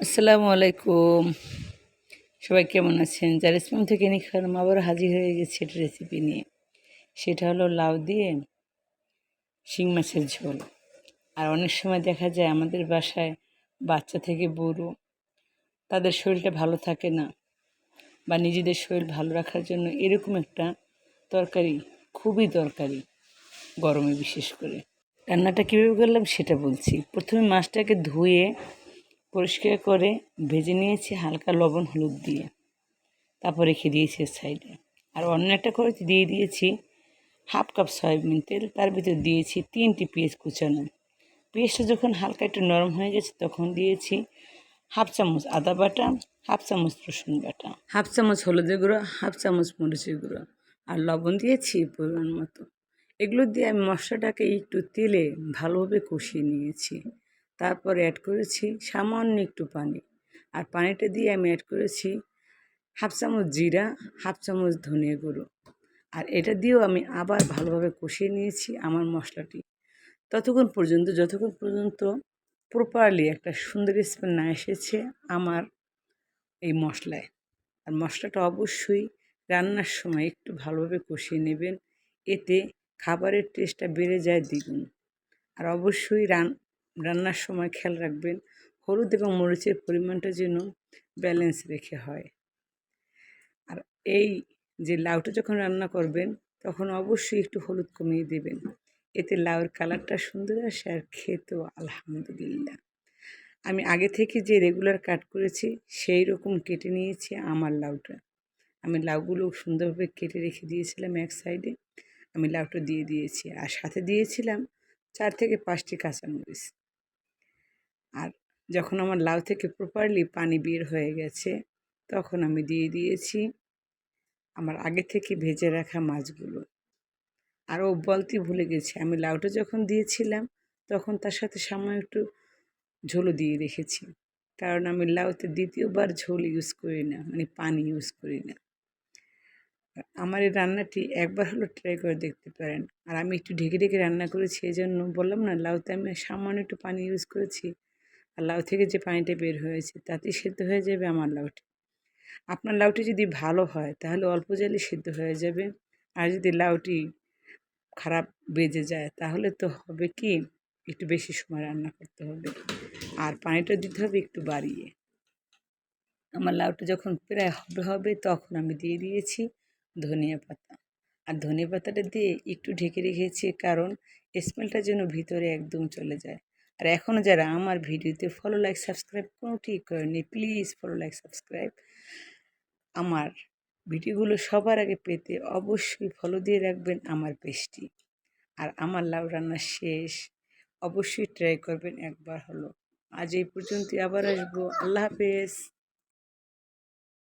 আসসালামু আলাইকুম। সবাই কেমন আছেন? জারিসমিম থেকে নিখারম আবার হাজির হয়ে গেছি একটা রেসিপি নিয়ে। সেটা হলো লাউ দিয়ে শিং মাছের ঝোল। আর অনেক সময় দেখা যায় আমাদের বাসায় বাচ্চা থেকে বুড়ো তাদের শরীরটা ভালো থাকে না, বা নিজেদের শরীর ভালো রাখার জন্য এরকম একটা তরকারি খুবই দরকারি, গরমে বিশেষ করে। রান্নাটা কীভাবে করলাম সেটা বলছি। প্রথমে মাছটাকে ধুয়ে পরিষ্কার করে ভেজে নিয়েছি হালকা লবণ হলুদ দিয়ে। তারপর রেখে দিয়েছি সাইডে। আর অন্য একটা কড়াইতে দিয়ে দিয়েছি হাফ কাপ সয়াবিন তেল, তার ভিতর দিয়েছি 3টি পেঁয়াজ কুচানো। পেঁয়াজটা যখন হালকা একটু নরম হয়ে গেছে তখন দিয়েছি হাফ চামচ আদা বাটা, হাফ চামচ রসুন বাটা, হাফ চামচ হলুদের গুঁড়ো, হাফ চামচ মরিচের গুঁড়ো, আর লবণ দিয়েছি পরিমাণ মতো। এগুলো দিয়ে আমি মশলাটাকে একটু তেলে ভালোভাবে কষিয়ে নিয়েছি। তারপর অ্যাড করেছি সামান্য একটু পানি, আর পানিটা দিয়ে আমি অ্যাড করেছি হাফ চামচ জিরা, হাফ চামচ ধনিয়া গুঁড়ো। আর এটা দিয়েও আমি আবার ভালোভাবে কষিয়ে নিয়েছি আমার মশলাটি, যতক্ষণ পর্যন্ত প্রপারলি একটা সুন্দর স্মেল না এসেছে আমার এই মশলায়। আর মশলাটা অবশ্যই রান্নার সময় একটু ভালোভাবে কষিয়ে নেবেন, এতে খাবারের টেস্টটা বেড়ে যায় দ্বিগুণ। আর অবশ্যই রান্নার সময় খেয়াল রাখবেন হলুদ এবং মরিচের পরিমাণটা যেন ব্যালেন্স রেখে হয়। আর এই যে লাউটা যখন রান্না করবেন তখন অবশ্যই একটু হলুদ কমিয়ে দেবেন, এতে লাউয়ের কালারটা সুন্দর আসে আর খেতেও আলহামদুলিল্লাহ। আমি আগে থেকে যে রেগুলার কাট করেছি সেই রকম কেটে নিয়েছি আমার লাউটা। আমি লাউগুলো সুন্দরভাবে কেটে রেখে দিয়েছিলাম এক সাইডে। আমি লাউটা দিয়ে দিয়েছি, আর সাথে দিয়েছিলাম 4 থেকে 5টি কাঁচামরিচ। আর যখন আমার লাউ থেকে প্রপারলি পানি বের হয়ে গেছে তখন আমি দিয়ে দিয়েছি আমার আগে থেকে ভেজে রাখা মাছগুলো। আরও বলতে ভুলে গেছি, আমি লাউটা যখন দিয়েছিলাম তখন তার সাথে সামান্য একটু ঝোলও দিয়ে রেখেছি, কারণ আমি লাউতে দ্বিতীয়বার ঝোল ইউজ করি না, মানে পানি ইউজ করি না। আমার এই রান্নাটি একবার হলো ট্রাই করে দেখতে পারেন। আর আমি একটু ঢেকে ঢেকে রান্না করেছি, এই জন্য বললাম না লাউতে আমি সামান্য একটু পানি ইউজ করেছি। আর লাউ থেকে যে পানিটা বের হয়েছে তাতেই সেদ্ধ হয়ে যাবে আমার লাউটি। আপনার লাউটি যদি ভালো হয় তাহলে অল্প জালে সিদ্ধ হয়ে যাবে। আর যদি লাউটি খারাপ বেজে যায় তাহলে তো হবে কি, একটু বেশি সময় রান্না করতে হবে, আর পানিটা দিতে হবে একটু বাড়িয়ে। আমার লাউটা যখন প্রায় হবে তখন আমি দিয়ে দিয়েছি ধনিয়া পাতা। আর ধনিয়া পাতাটা দিয়ে একটু ঢেকে রেখেছি, কারণ স্মেলটা যেন ভিতরে একদম চলে যায়। আর এখনও যারা আমার ভিডিওতে ফলো লাইক সাবস্ক্রাইব কোনোটি করেনি, প্লিজ ফলো লাইক সাবস্ক্রাইব। আমার ভিডিওগুলো সবার আগে পেতে অবশ্যই ফলো দিয়ে রাখবেন আমার পেজটি। আর আমার লাউ রান্না শেষ, অবশ্যই ট্রাই করবেন একবার হলো। আজ এই পর্যন্তই, আবার আসবো। আল্লাহ হাফেজ।